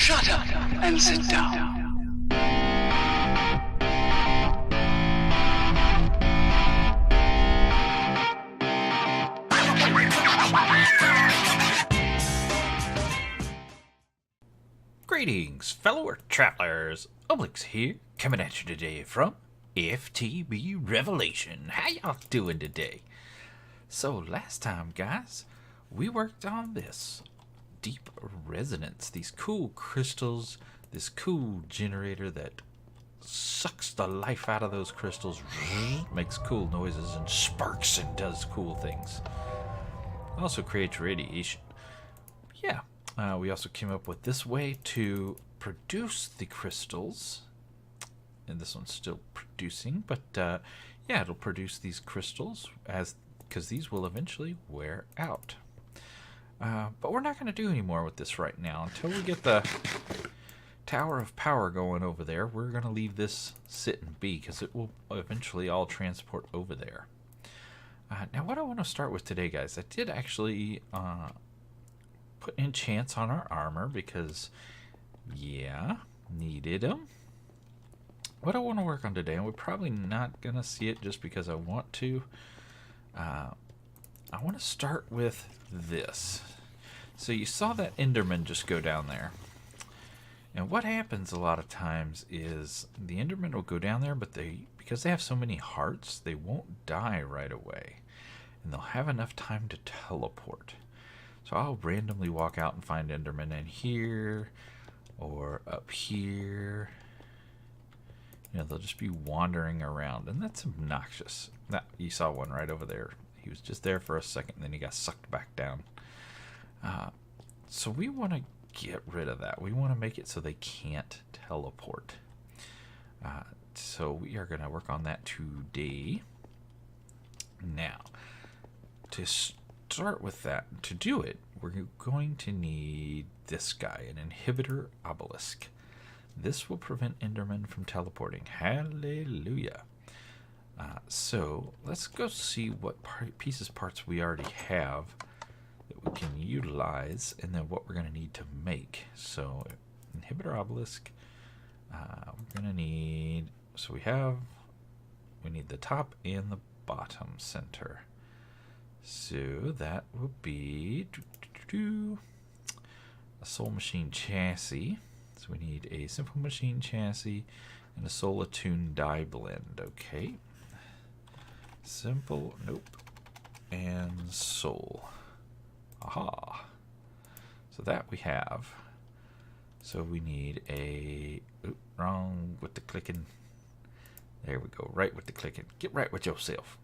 Shut up and sit down. Greetings, fellow Earth travelers. Oblix here, coming at you today from FTB Revelation. How y'all doing today? So last time, guys, we worked on this deep resonance, these cool crystals, this cool generator that sucks the life out of those crystals, makes cool noises and sparks and does cool things. Also creates radiation. Yeah. We also came up with this way to produce the crystals. And this one's still producing, but yeah, it'll produce these crystals because these will eventually wear out. But we're not going to do any more with this right now. Until we get the Tower of Power going over there, we're going to leave this sit and be because it will eventually all transport over there. Now what I want to start with today, guys, I did actually put enchants on our armor because, yeah, needed them. What I want to work on today, and we're probably not going to see it just because I want to, I want to start with this. So you saw that Enderman just go down there. And what happens a lot of times is the Enderman will go down there, but because they have so many hearts, they won't die right away. And they'll have enough time to teleport. So I'll randomly walk out and find Enderman in here or up here. You know, they'll just be wandering around, and that's obnoxious. You saw one right over there. He was just there for a second, and then he got sucked back down. So we want to get rid of that. We want to make it so they can't teleport. So we are going to work on that today. Now, to start with that, to do it, we're going to need this guy, an inhibitor obelisk. This will prevent Enderman from teleporting. Hallelujah. So let's go see what parts we already have that we can utilize, and then what we're going to need to make. So inhibitor obelisk, we're going to need, so we need the top and the bottom center. So that will be a soul machine chassis. So we need a simple machine chassis and a soul attuned die blend. Okay. Simple, nope. And soul. Aha. So that we have. So we need a, wrong with the clicking. There we go, right with the clicking. Get right with yourself.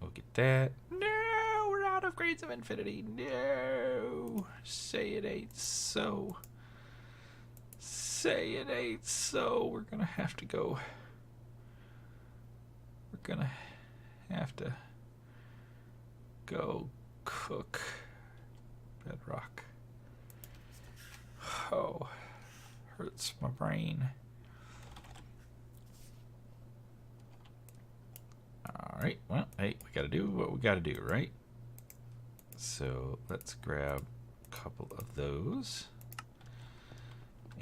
We'll get that. No, we're out of Grades of Infinity. No. Say it ain't so. Say it ain't so. We're going to have to go. We're going to have to go cook bedrock. Oh, hurts my brain. Alright, well, hey, we gotta do what we gotta do, right? So let's grab a couple of those.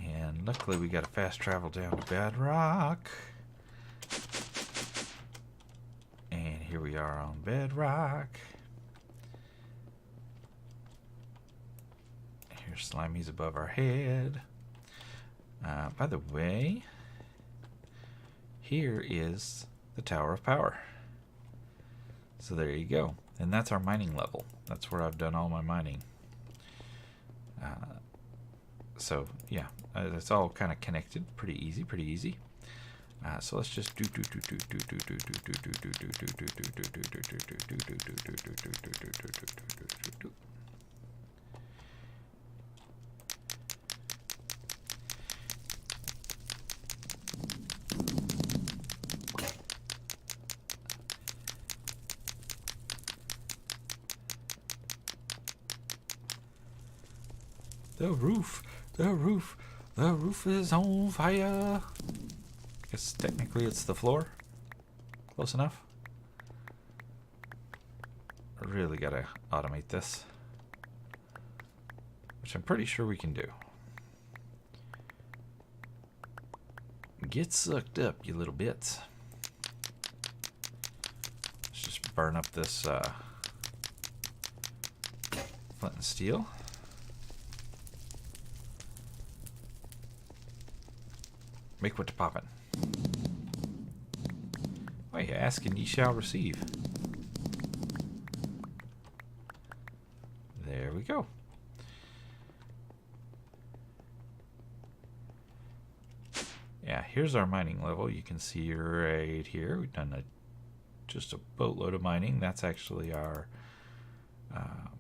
And luckily we got a fast travel down to Bedrock. And here we are on Bedrock. Here's Slimy's above our head. By the way, here is the Tower of Power. So there you go. And that's our mining level. That's where I've done all my mining. So yeah, it's all kind of connected. Pretty easy, pretty easy. So let's just do. The roof is on fire. I guess technically it's the floor. Close enough. I really gotta automate this, which I'm pretty sure we can do. Get sucked up, you little bits. Let's just burn up this flint and steel. Make what to poppin'. Why you asking, ye shall receive. There we go. Yeah, here's our mining level. You can see right here. We've done just a boatload of mining. That's actually our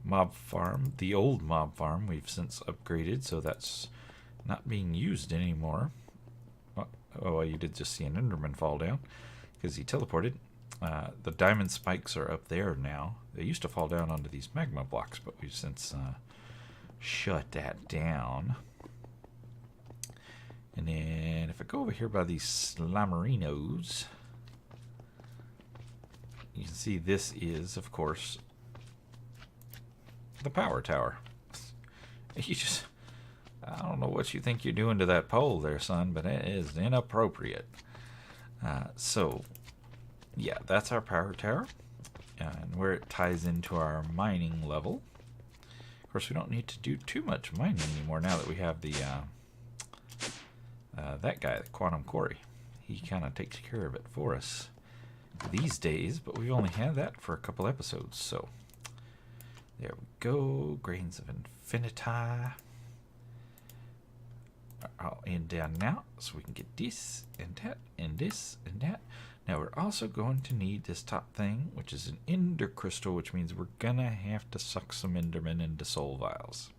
mob farm, the old mob farm. We've since upgraded, so that's not being used anymore. Oh, you did just see an Enderman fall down because he teleported. The diamond spikes are up there now. They used to fall down onto these magma blocks, but we've since shut that down. And then if I go over here by these slamerinos, you can see this is, of course, the power tower. You just... I don't know what you think you're doing to that pole there, son, but it is inappropriate. So, yeah, that's our power tower, and where it ties into our mining level. Of course, we don't need to do too much mining anymore now that we have the that guy, the Quantum Quarry. He kind of takes care of it for us these days, but we've only had that for a couple episodes, so there we go. Grains of Infinity. I'll end down now so we can get this and that and this and that. Now we're also going to need this top thing, which is an ender crystal, which means we're gonna have to suck some endermen into soul vials.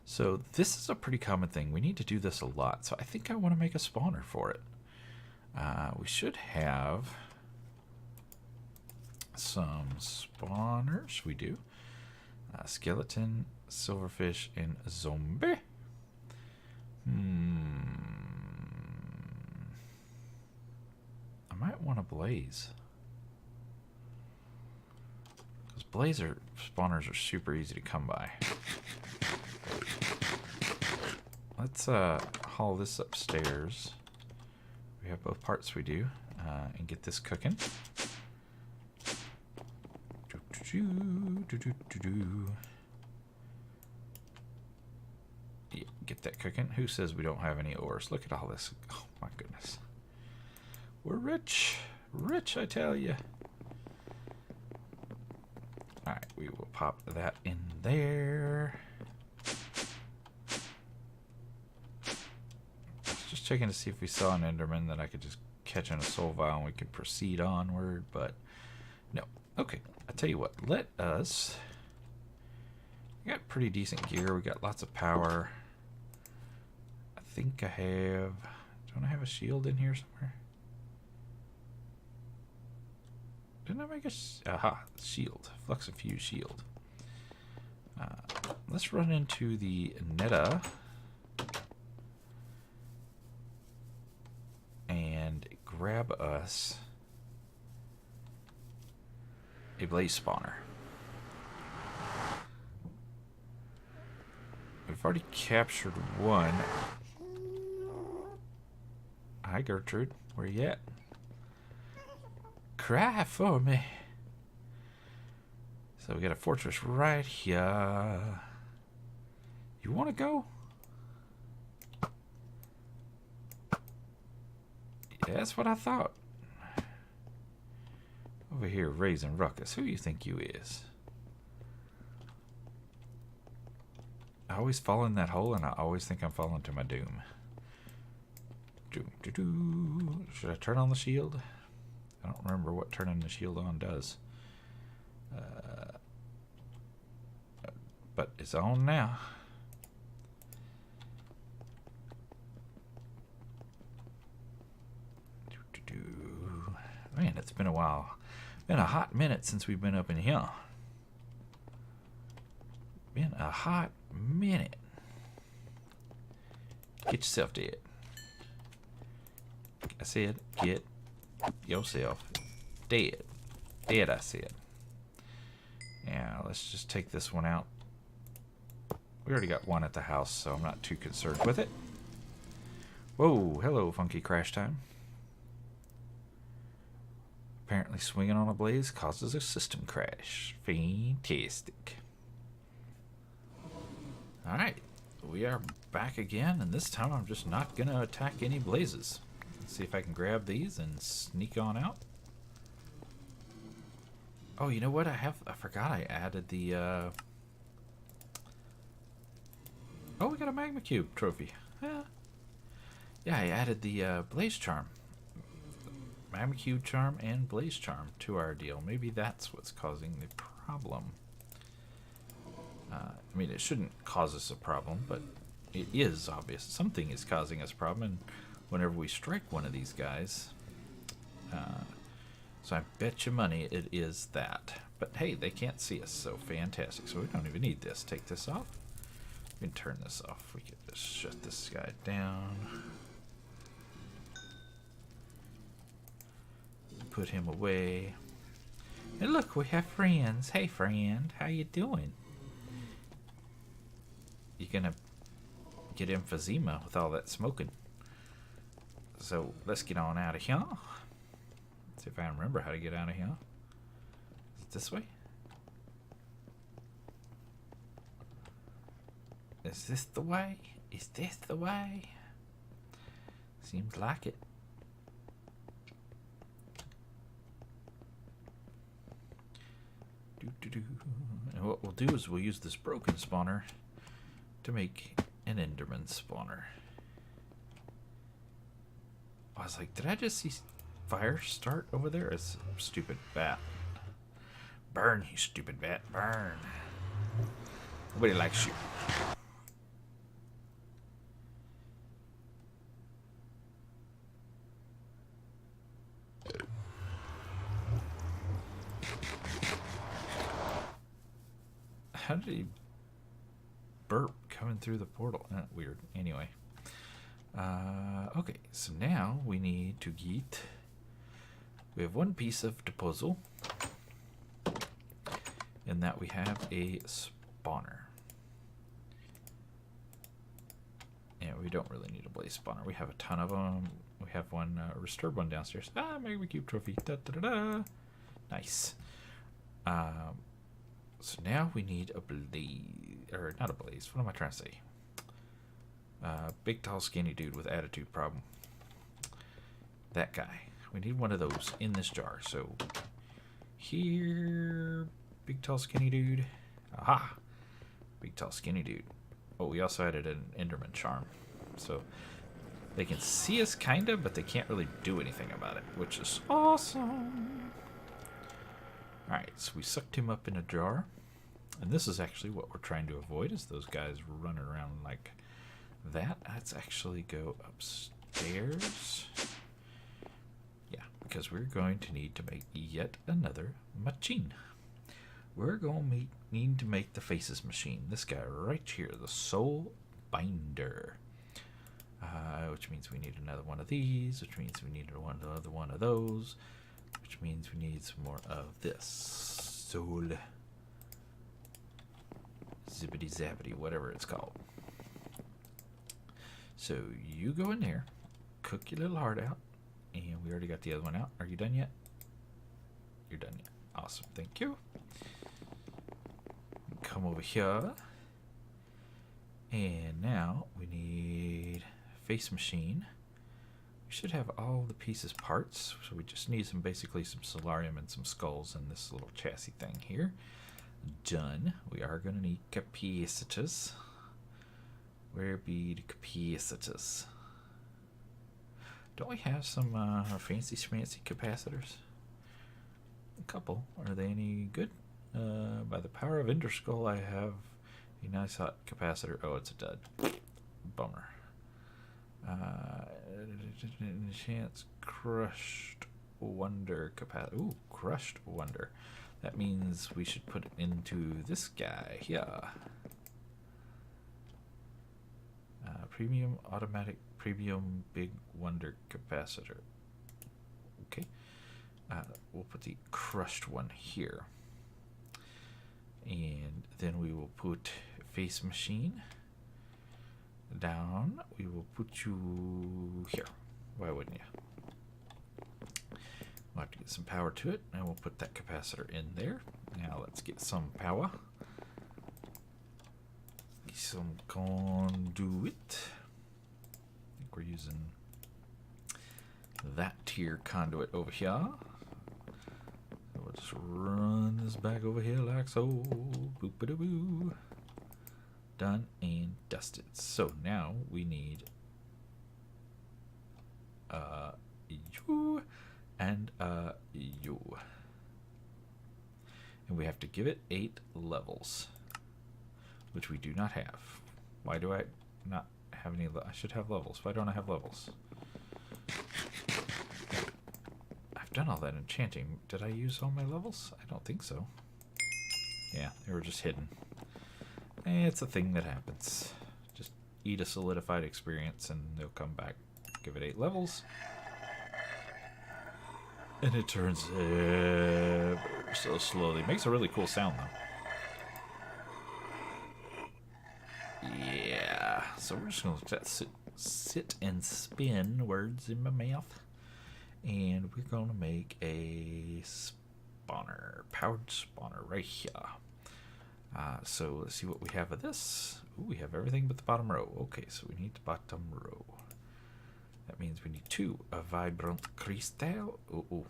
So this is a pretty common thing. We need to do this a lot, so I think I want to make a spawner for it. We should have some spawners. We do. Skeleton, silverfish, and zombie. I might want a blaze. Because blazer spawners are super easy to come by. Let's haul this upstairs. We have both parts, we do. And get this cooking. Yeah, get that cooking. Who says we don't have any ores? Look at all this. Oh my goodness. We're rich. Rich, I tell you. Alright, we will pop that in there. Just checking to see if we saw an Enderman that I could just catch in a soul vial and we could proceed onward, but no. Okay, I'll tell you what. Let us... We got pretty decent gear. We got lots of power. I think I have... Don't I have a shield in here somewhere? Didn't I make a... Aha, shield. Flux and fuse shield. Let's run into the Netta. And grab us a blaze spawner. We've already captured one. Hi, Gertrude. Where you at? Cry for me. So we got a fortress right here. You want to go? Yeah, that's what I thought. Over here raising ruckus. Who you think you is? I always fall in that hole, and I always think I'm falling to my doom. Should I turn on the shield? I don't remember what turning the shield on does. But it's on now. Man, it's been a while. Been a hot minute since we've been up in here. Been a hot minute. Get yourself dead. I said, get yourself dead. Dead, I said. Yeah, let's just take this one out. We already got one at the house, so I'm not too concerned with it. Whoa, hello, funky crash time. Apparently swinging on a blaze causes a system crash. Fantastic. Alright, we are back again, and this time I'm just not going to attack any blazes. Let's see if I can grab these and sneak on out. Oh, you know what? I forgot I added the, Oh, we got a Magma Cube trophy. Yeah, I added the Blaze Charm. Magma Cube Charm and Blaze Charm to our deal. Maybe that's what's causing the problem. I mean, it shouldn't cause us a problem, but it is obvious. Something is causing us a problem, and whenever we strike one of these guys... so I bet you money it is that. But hey, they can't see us, so fantastic. So we don't even need this. Take this off. We can turn this off. We can just shut this guy down. Put him away. And look, we have friends. Hey, friend. How you doing? You gonna get emphysema with all that smoking. So let's get on out of here. See if I remember how to get out of here. Is it this way? Is this the way? Is this the way? Seems like it. And what we'll do is we'll use this broken spawner to make an Enderman spawner. I was like, did I just see fire start over there? It's a stupid bat. Burn, you stupid bat, burn. Nobody likes you. How did he burp coming through the portal? Weird. Anyway. Okay, so now we need to get... We have one piece of the puzzle. In that we have a spawner. And we don't really need a blaze spawner. We have a ton of them. We have one restored one downstairs. Magma Cube trophy. Da, da, da, da. Nice. So now we need a blaze, or not a blaze, what am I trying to say? Big, tall, skinny dude with attitude problem. That guy. We need one of those in this jar. So here, big, tall, skinny dude. Aha! Big, tall, skinny dude. Oh, we also added an Enderman charm. So they can see us kind of, but they can't really do anything about it, which is awesome. Alright, so we sucked him up in a jar. And this is actually what we're trying to avoid, is those guys running around like that. Let's actually go upstairs. Yeah, because we're going to need to make yet another machine. We're going to need to make the faces machine. This guy right here, the soul binder. Which means we need another one of these, which means we need another one of those, which means we need some more of this. Soul. Zippity zappity, whatever it's called. So you go in there, cook your little heart out, and we already got the other one out. Are you done yet? You're done yet. Awesome, thank you. Come over here. And now we need face machine. We should have all the pieces parts, so we just need basically some solarium and some skulls in this little chassis thing here. Done. We are going to need capacitors. Where be the capacitors? Don't we have some fancy schmancy capacitors? A couple. Are they any good? By the power of Ender Skull, I have a nice hot capacitor. Oh, it's a dud. Bummer. Chance crushed wonder capacitor. Ooh, crushed wonder. That means we should put it into this guy here. Premium automatic premium big wonder capacitor. Okay. We'll put the crushed one here. And then we will put face machine down. We will put you here. Why wouldn't you? We'll have to get some power to it, and we'll put that capacitor in there. Now let's get some power. Get some conduit. I think we're using that tier conduit over here. So we'll just run this back over here like so. Boop-a-da-boo. Done and dusted. So now we need you and you. And we have to give it 8 levels, which we do not have. Why do I not have any? I should have levels. Why don't I have levels? I've done all that enchanting. Did I use all my levels? I don't think so. Yeah, they were just hidden. It's a thing that happens. Just eat a solidified experience and they'll come back. Give it 8 levels. And it turns ever so slowly. Makes a really cool sound though. Yeah. So we're just going to sit and spin words in my mouth. And we're going to make a spawner. Powered spawner right here. So let's see what we have of this. Ooh, we have everything but the bottom row. Okay, so we need the bottom row. That means we need 2. A vibrant crystal. Ooh.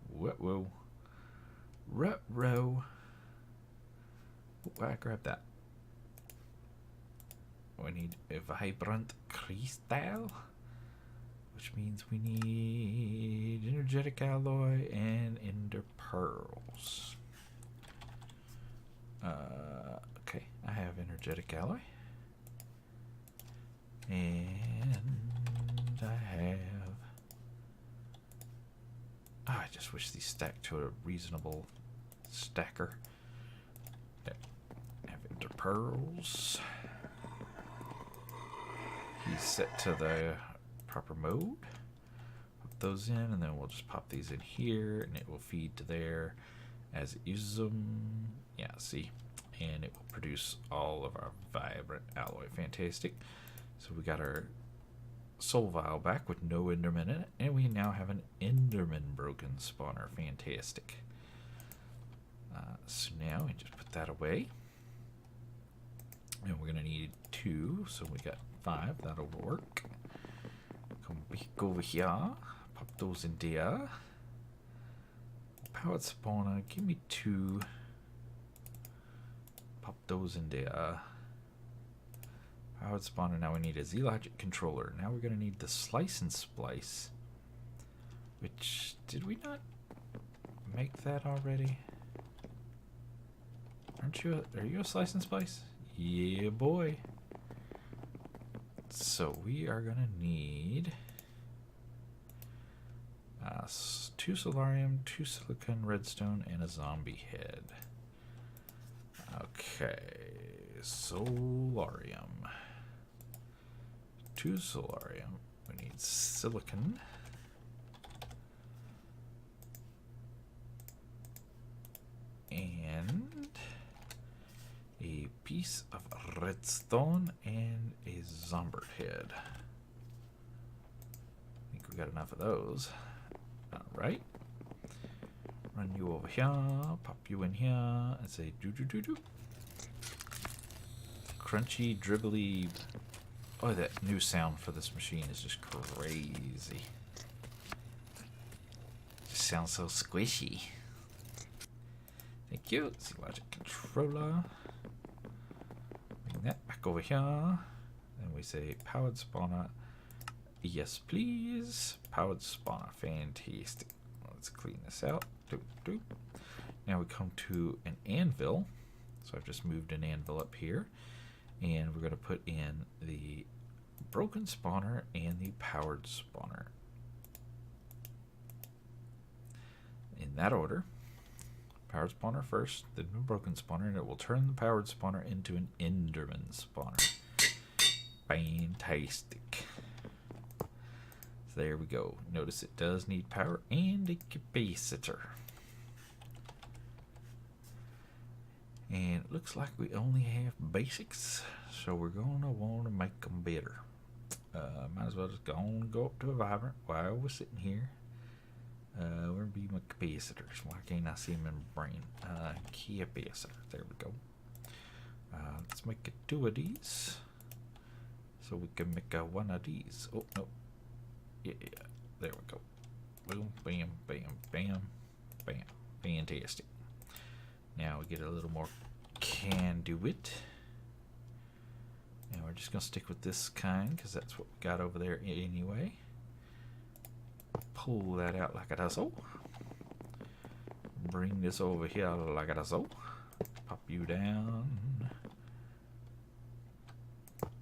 Whoa. Row. I grabbed that. We need a vibrant crystal, which means we need energetic alloy and ender pearls. Okay, I have energetic alloy. And I have... I just wish these stacked to a reasonable stacker. There. I have ender pearls. He's set to the proper mode. Put those in, and then we'll just pop these in here, and it will feed to there as it uses them. Yeah, see? And it will produce all of our vibrant alloy. Fantastic. So we got our soul vial back with no enderman in it, and we now have an enderman broken spawner. Fantastic. So now we just put that away. And we're going to need 2, so we got 5. That'll work. Come back over here. Pop those in there. Powered spawner, give me 2. Pop those in there. Powered spawner, now we need a Z-Logic controller. Now we're going to need the slice and splice. Which, did we not make that already? Are you a slice and splice? Yeah, boy. So we are going to need 2 solarium, 2 silicon redstone, and a zombie head. Okay, solarium. 2 solarium. We need silicon. And a piece of redstone and a zombie head. I think we got enough of those. Alright. Run you over here, pop you in here, and say do do do do. Crunchy, dribbly. Oh, that new sound for this machine is just crazy. Just sounds so squishy. Thank you. Z-Logic controller. Bring that back over here. And we say powered spawner. Yes, please. Powered spawner. Fantastic. Let's clean this out. Doop, doop. Now we come to an anvil. So I've just moved an anvil up here. And we're going to put in the broken spawner and the powered spawner. In that order. Powered spawner first, then the broken spawner, and it will turn the powered spawner into an enderman spawner. Fantastic. So there we go. Notice it does need power and a capacitor. And it looks like we only have basics, so we're going to want to make them better. Might as well just go up to a vibrant while we're sitting here. Where be my capacitors? Why can't I see them in my brain? Capacitor. There we go. Let's make 2 of these, so we can make 1 of these. Oh no! Yeah, there we go. Boom, bam, bam, bam, bam. Fantastic. Now we get a little more conduit. And we're just going to stick with this kind because that's what we got over there anyway. Pull that out like it does so. Bring this over here like it does so. Pop you down.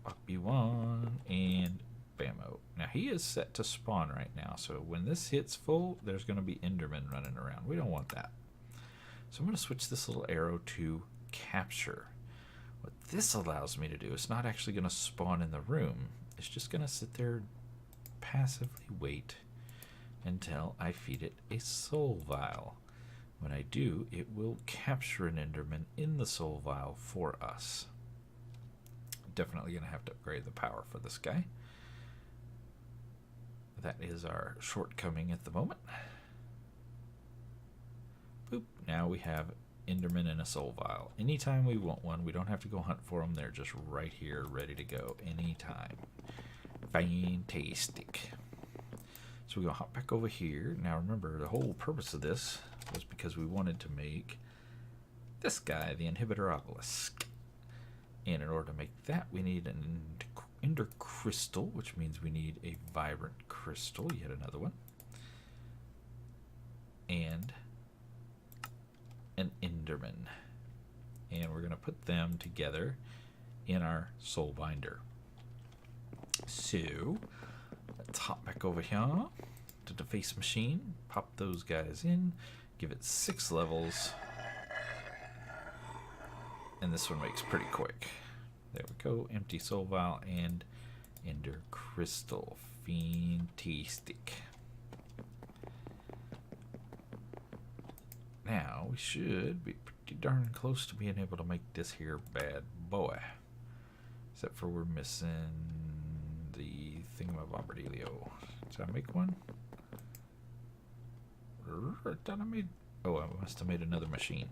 Pop you on. And bammo. Now he is set to spawn right now. So when this hits full, there's going to be Endermen running around. We don't want that. So I'm going to switch this little arrow to capture. What this allows me to do is not actually going to spawn in the room. It's just going to sit there, passively wait until I feed it a soul vial. When I do, it will capture an Enderman in the soul vial for us. Definitely going to have to upgrade the power for this guy. That is our shortcoming at the moment. Boop. Now we have Enderman in a soul vial. Anytime we want one, we don't have to go hunt for them. They're just right here, ready to go anytime. Fantastic. So we're going to hop back over here. Now remember, the whole purpose of this was because we wanted to make this guy, the inhibitor obelisk. And in order to make that, we need an ender crystal, which means we need a vibrant crystal, yet another one. And an Enderman. And we're going to put them together in our soul binder. So let's hop back over here to the face machine, pop those guys in, give it 6 levels, and this one makes pretty quick. There we go, empty soul vial and ender crystal. Fantastic. Now we should be pretty darn close to being able to make this here bad boy. Except for we're missing the thingamabobberdealio. Did I make one? I thought I made... Oh, I must have made another machine.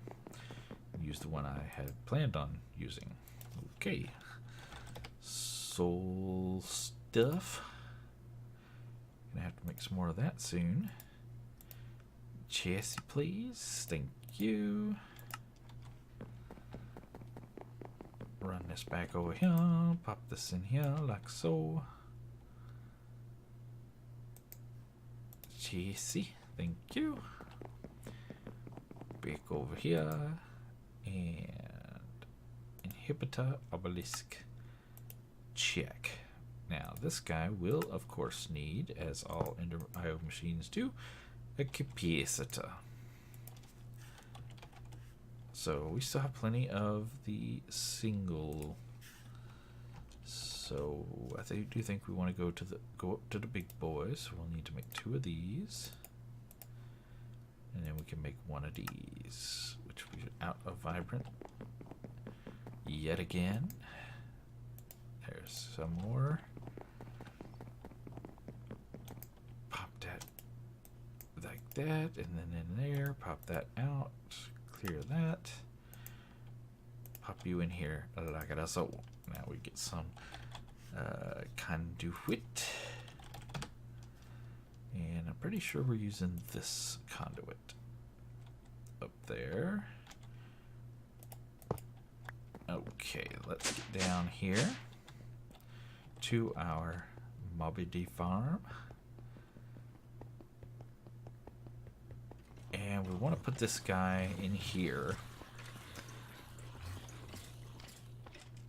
Use the one I had planned on using. Okay. Soul stuff. Gonna have to make some more of that soon. Chassis, please. Thank you. Run this back over here. Pop this in here like so. Chassis. Thank you. Back over here. And inhibitor obelisk. Check. Now this guy will of course need, as all Ender IO machines do, a capacitor. So we still have plenty of the single. So I do think we want to go up to the big boys. We'll need to make 2 of these, and then we can make 1 of these, which we out of vibrant yet again. There's some more. Pop that like that, and then in there, pop that out, clear that, pop you in here like that. So now we get some conduit, and I'm pretty sure we're using this conduit up there. Okay, let's get down here to our Mobbity farm. And we want to put this guy in here.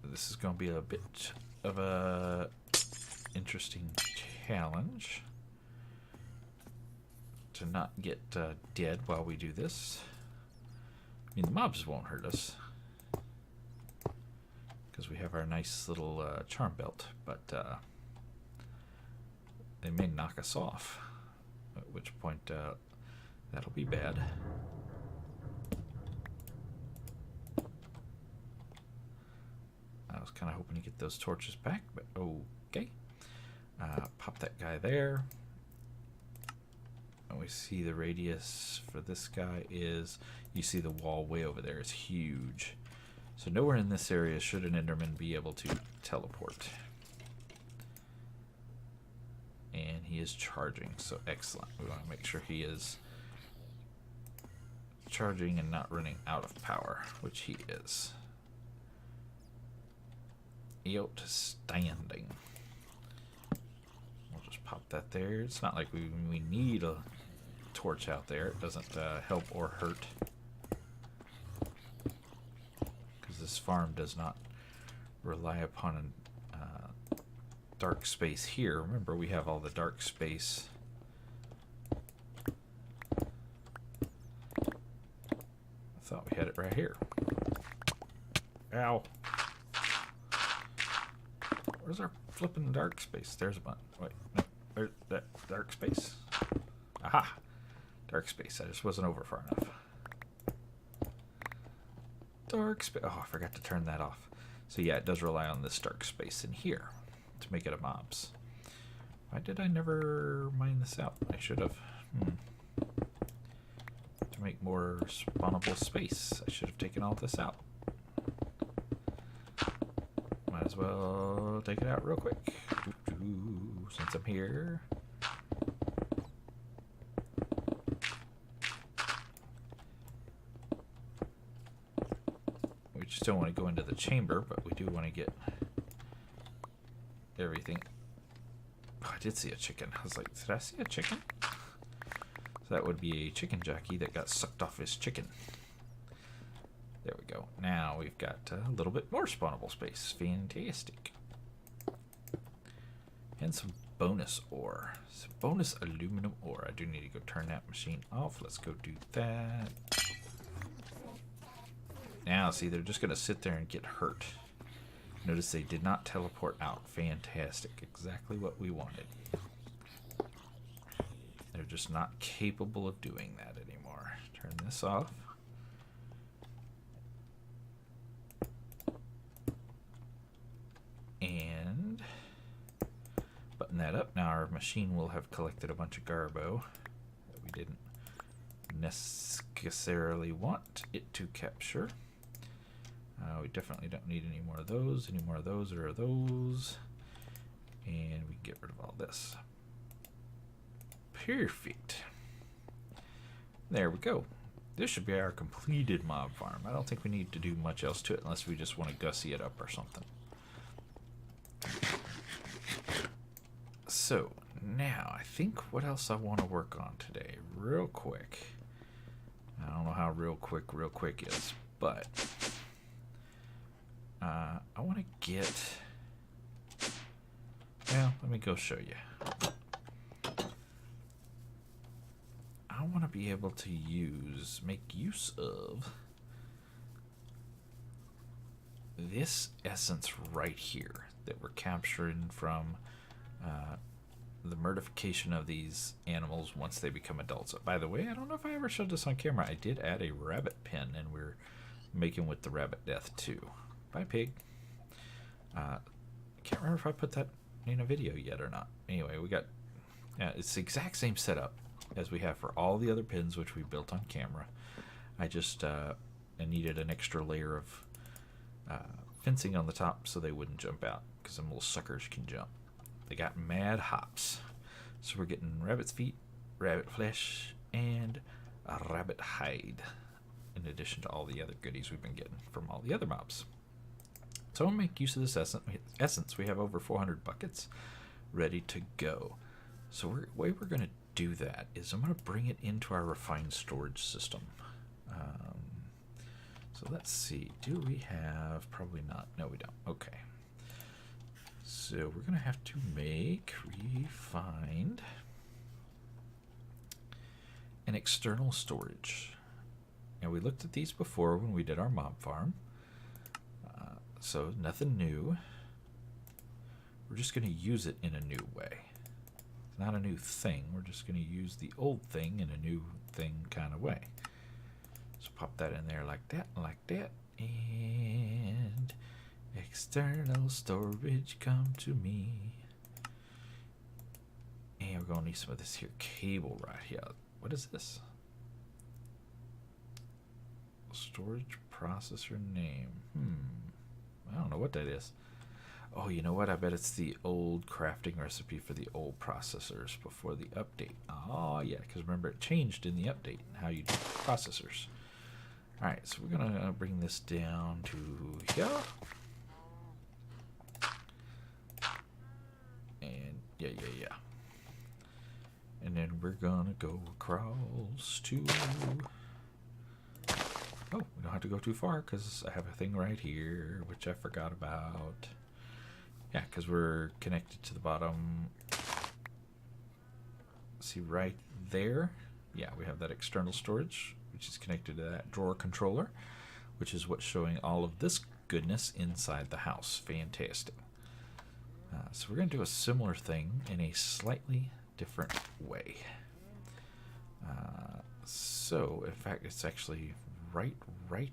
This is going to be a bit of a interesting challenge to not get dead while we do this. I mean, the mobs won't hurt us because we have our nice little charm belt, but they may knock us off, at which point that'll be bad. I was kind of hoping to get those torches back, but okay. Pop that guy there. And we see the radius for this guy is, you see the wall way over there is huge. So nowhere in this area should an Enderman be able to teleport. And he is charging, so excellent. We want to make sure he is charging and not running out of power, which he is. Outstanding. We'll just pop that there. It's not like we need a torch out there. It doesn't help or hurt, because this farm does not rely upon a dark space here. Remember, we have all the dark space. I thought we had it right here. Ow. Where's our flipping dark space? There's a button. Wait, no, there's that dark space. Aha! Dark space. I just wasn't over far enough. Dark space. Oh, I forgot to turn that off. So yeah, it does rely on this dark space in here to make it a mobs. Why did I never mine this out? I should have. To make more spawnable space, I should have taken all this out. Might as well take it out real quick. Since I'm here. We just don't want to go into the chamber, but we do want to get everything. Oh, I did see a chicken. I was like, did I see a chicken? So that would be a chicken jockey that got sucked off his chicken. There we go. Now we've got a little bit more spawnable space. Fantastic. And some bonus ore. Some bonus aluminum ore. I do need to go turn that machine off. Let's go do that. Now, see, they're just going to sit there and get hurt. Notice they did not teleport out. Fantastic. Exactly what we wanted. They're just not capable of doing that anymore. Turn this off. And button that up. Now our machine will have collected a bunch of garbo that we didn't necessarily want it to capture. We definitely don't need any more of those, or those. And we can get rid of all this. Perfect. There we go. This should be our completed mob farm. I don't think we need to do much else to it unless we just want to gussy it up or something. So, now, I think what else I want to work on today, real quick. I don't know how real quick is, but I want to get, well, let me go show you. I want to be able to make use of this essence right here that we're capturing from the murdification of these animals once they become adults. By the way, I don't know if I ever showed this on camera. I did add a rabbit pen, and we're making with the rabbit death too. Bye, pig. I can't remember if I put that in a video yet or not. Anyway, we got, it's the exact same setup as we have for all the other pins, which we built on camera. I just I needed an extra layer of fencing on the top so they wouldn't jump out, because them little suckers can jump. They got mad hops. So we're getting rabbit's feet, rabbit flesh, and a rabbit hide, in addition to all the other goodies we've been getting from all the other mobs. So I'm going to make use of this essence. We have over 400 buckets ready to go. So the way we're going to do that is I'm going to bring it into our refined storage system. So let's see. Do we have? Probably not. No, we don't. Okay. So we're going to have to make refined an external storage. Now, we looked at these before when we did our mob farm. So nothing new. We're just going to use it in a new way. It's not a new thing. We're just going to use the old thing in a new thing kind of way. So pop that in there like that, and External storage, come to me. And we're gonna need some of this here cable right here. What is this? Storage processor name. I don't know what that is. Oh, you know what? I bet it's the old crafting recipe for the old processors before the update. Oh, yeah, because remember it changed in the update how you do processors. Alright, so we're going to bring this down to here. And yeah. And then we're going to go across to... Oh, we don't have to go too far because I have a thing right here, which I forgot about. Yeah, because we're connected to the bottom. See right there? Yeah, we have that external storage, which is connected to that drawer controller, which is what's showing all of this goodness inside the house. Fantastic. So we're going to do a similar thing in a slightly different way. So, in fact, it's actually right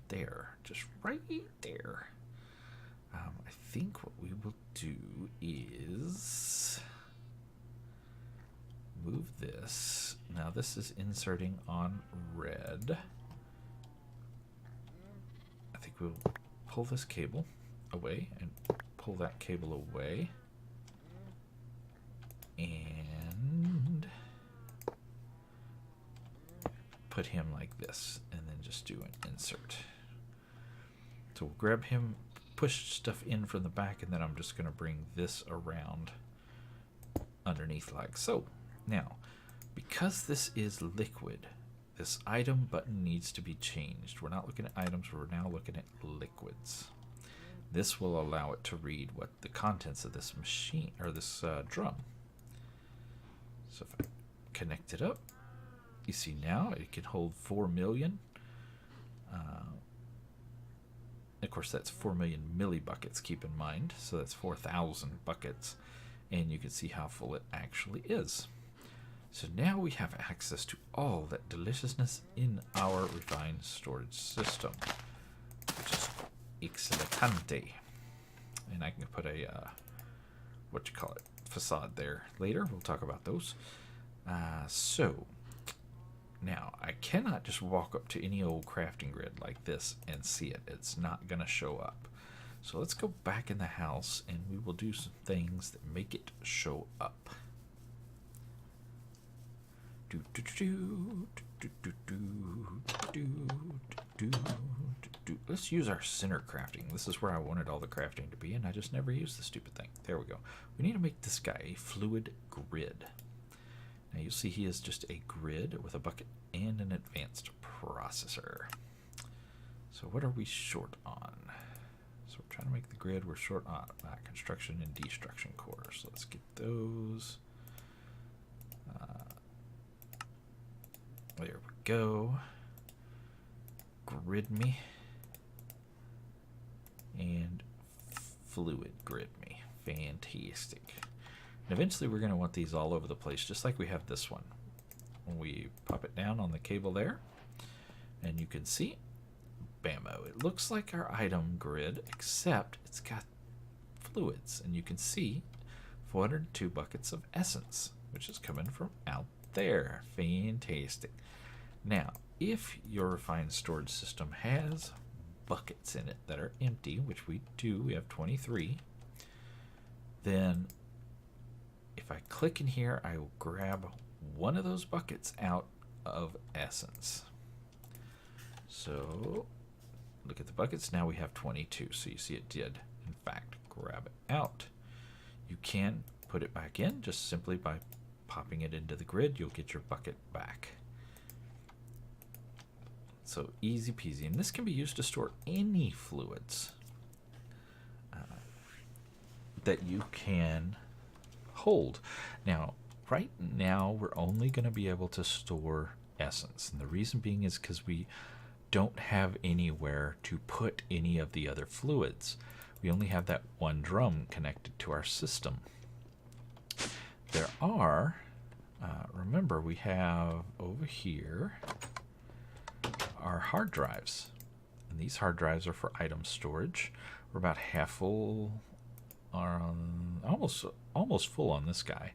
there. Just right there. I think what we will do is move this. Now this is inserting on red. I think we'll pull this cable away and pull that cable away. And put him like this and then just do an insert. So we'll grab him, push stuff in from the back, and then I'm just going to bring this around underneath like so. Now, because this is liquid, this item button needs to be changed. We're not looking at items, we're now looking at liquids. This will allow it to read what the contents of this machine, or this drum. So if I connect it up, you see now it can hold 4 million. Of course, that's 4 million millibuckets, keep in mind. So that's 4,000 buckets. And you can see how full it actually is. So now we have access to all that deliciousness in our refined storage system, which is excelente. And I can put a, facade there later. We'll talk about those. So now, I cannot just walk up to any old crafting grid like this and see it. It's not going to show up. So let's go back in the house and we will do some things that make it show up. Let's use our center crafting. This is where I wanted all the crafting to be, and I just never used the stupid thing. There we go. We need to make this guy a fluid grid. Now you'll see he is just a grid with a bucket and an advanced processor. So what are we short on? So we're trying to make the grid. We're short on construction and destruction cores. So let's get those. There we go. Grid me. And fluid grid me. Fantastic. And eventually we're going to want these all over the place, just like we have this one. When we pop it down on the cable there, and you can see, bammo, it looks like our item grid, except it's got fluids. And you can see 402 buckets of essence, which is coming from out there. Fantastic. Now, if your refined storage system has buckets in it that are empty, which we do, we have 23, then if I click in here, I will grab one of those buckets out of essence. So look at the buckets. Now we have 22. So you see it did, in fact, grab it out. You can put it back in just simply by popping it into the grid. You'll get your bucket back. So easy peasy. And this can be used to store any fluids that you can hold. Now, right now, we're only going to be able to store essence. And the reason being is because we don't have anywhere to put any of the other fluids. We only have that one drum connected to our system. There are, remember, we have over here our hard drives. And these hard drives are for item storage. We're about half full on, almost full on this guy,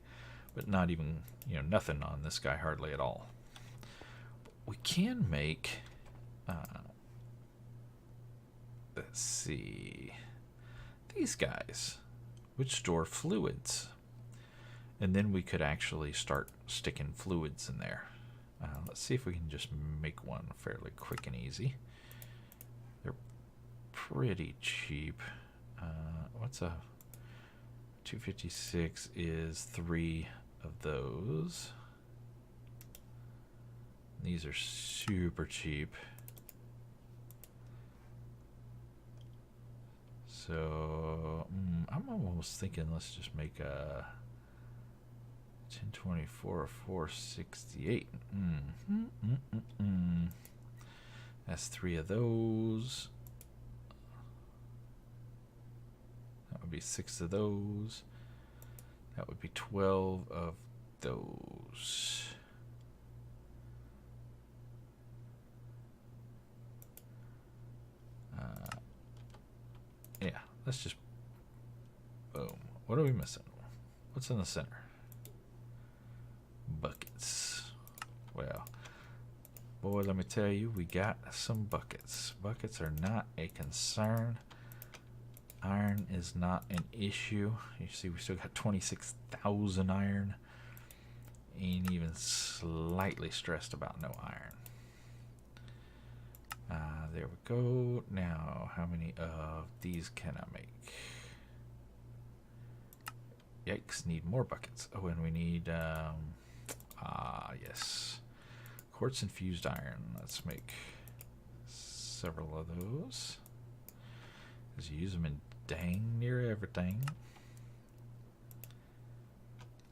but not even, nothing on this guy hardly at all. We can make, let's see, these guys, which store fluids. And then we could actually start sticking fluids in there. Let's see if we can just make one fairly quick and easy. They're pretty cheap. What's a 256 is 3 of those. These are super cheap. So I'm almost thinking let's just make a 1024 or 468. That's 3 of those. That would be 6 of those. That would be 12 of those. Yeah, let's just boom. What are we missing? What's in the center? Buckets. Well, boy, let me tell you, we got some buckets. Buckets are not a concern. Iron is not an issue. You see, we still got 26,000 iron. Ain't even slightly stressed about no iron. There we go. Now, how many of these can I make? Yikes, need more buckets. Oh, and we need, yes, quartz infused iron. Let's make several of those, because you use them in dang near everything.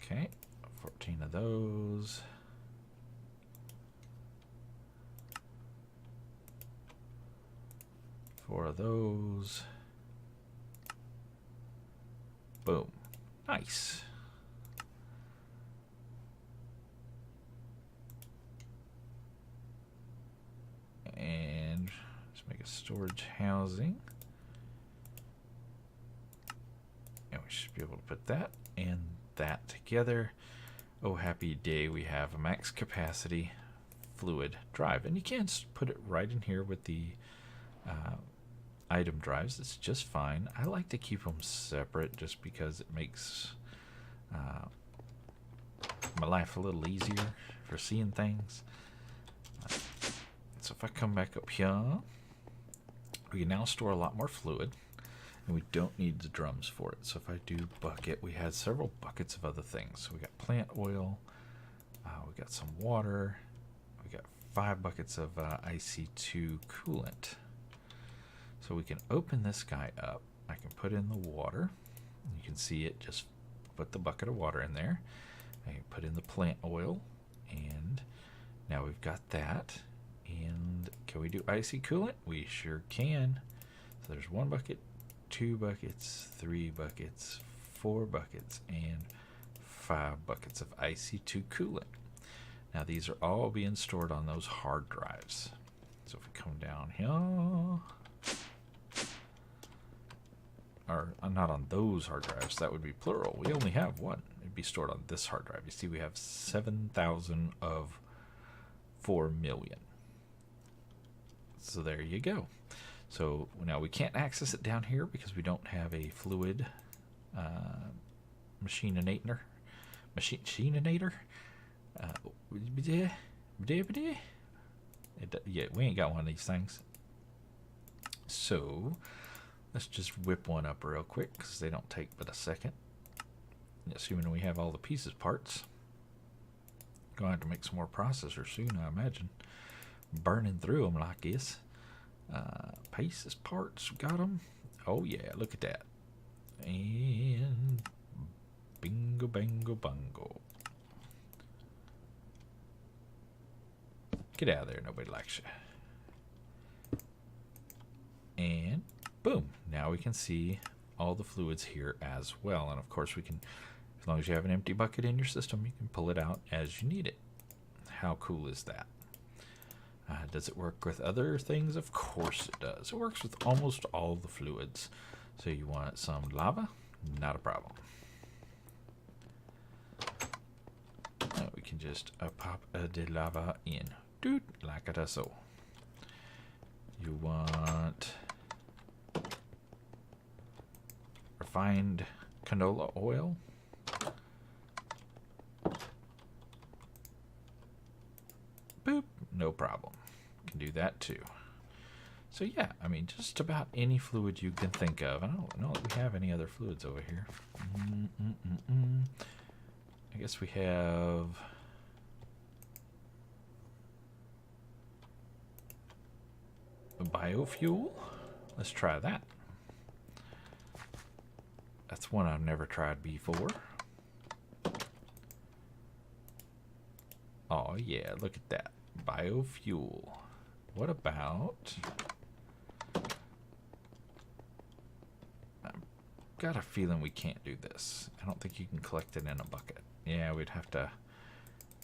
Okay, 14 of those. 4 of those. Boom. Nice. And let's make a storage housing. And we should be able to put that and that together. Oh, happy day, we have a max capacity fluid drive. And you can put it right in here with the item drives. It's just fine. I like to keep them separate just because it makes my life a little easier for seeing things. So if I come back up here, we can now store a lot more fluid, and we don't need the drums for it. So if I do bucket, we had several buckets of other things. So we got plant oil, we got some water, we got 5 buckets of IC2 coolant. So we can open this guy up. I can put in the water. You can see it just put the bucket of water in there. I can put in the plant oil, and now we've got that. And can we do icy coolant? We sure can. So there's 1 bucket, 2 buckets, 3 buckets, 4 buckets, and 5 buckets of IC2 coolant. Now these are all being stored on those hard drives. So if we come down here, or not on those hard drives, that would be plural. We only have 1. It'd be stored on this hard drive. You see we have 7,000 of 4 million. So there you go. So now we can't access it down here because we don't have a fluid machininator. Yeah, we ain't got one of these things. So let's just whip one up real quick because they don't take but a second. Assuming we have all the pieces parts. Gonna have to make some more processors soon, I imagine. Burning through them like this. Pieces, parts, got them. Oh yeah, look at that. And bingo, bango, bungo. Get out of there, nobody likes you. And boom, now we can see all the fluids here as well. And of course we can, as long as you have an empty bucket in your system, you can pull it out as you need it. How cool is that? Does it work with other things? Of course it does. It works with almost all the fluids. So you want some lava? Not a problem. We can just pop the lava in. Dude, like it so. You want refined canola oil. Boop, no problem. Can do that too. So yeah, I mean, just about any fluid you can think of. I don't know if we have any other fluids over here. I guess we have a biofuel. Let's try that. That's one I've never tried before. Oh yeah, look at that. Biofuel. What about... I've got a feeling we can't do this. I don't think you can collect it in a bucket. Yeah, we'd have to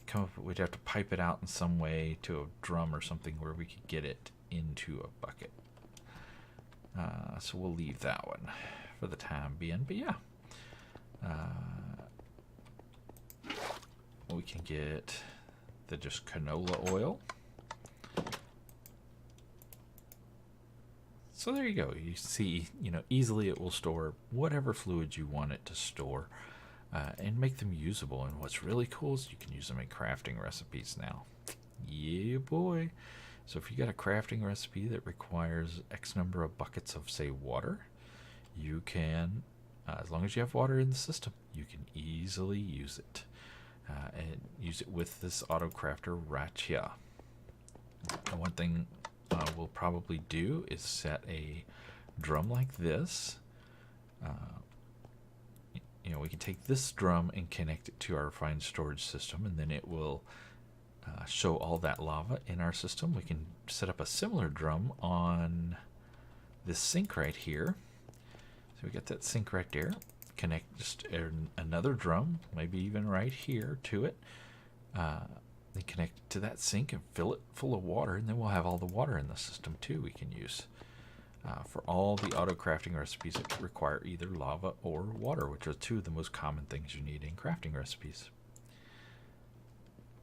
come up, we'd have to pipe it out in some way to a drum or something where we could get it into a bucket. So we'll leave that one for the time being. But yeah, we can get the just canola oil. So there you go. You see, easily it will store whatever fluids you want it to store and make them usable. And what's really cool is you can use them in crafting recipes now. Yeah, boy. So if you got a crafting recipe that requires X number of buckets of, say, water, you can, as long as you have water in the system, you can easily use it. And use it with this auto crafter right here. And one thing we'll probably do is set a drum like this. We can take this drum and connect it to our refined storage system, and then it will show all that lava in our system. We can set up a similar drum on this sink right here. So we got that sink right there. Connect just another drum, maybe even right here to it. Then connect it to that sink and fill it full of water, and then we'll have all the water in the system too we can use for all the auto crafting recipes that require either lava or water, which are two of the most common things you need in crafting recipes.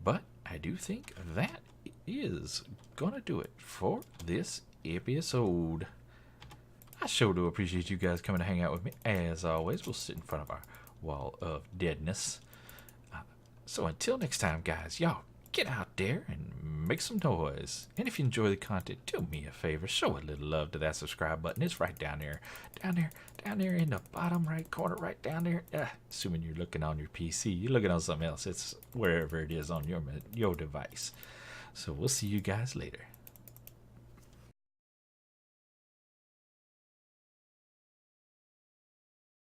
But I do think that is gonna do it for this episode. I sure do appreciate you guys coming to hang out with me. As always, we'll sit in front of our wall of deadness. So until next time, guys, y'all get out there and make some noise. And if you enjoy the content, do me a favor, show a little love to that subscribe button. It's right down there in the bottom right corner, right down there. Assuming you're looking on your PC, you're looking on something else. It's wherever it is on your device. So we'll see you guys later.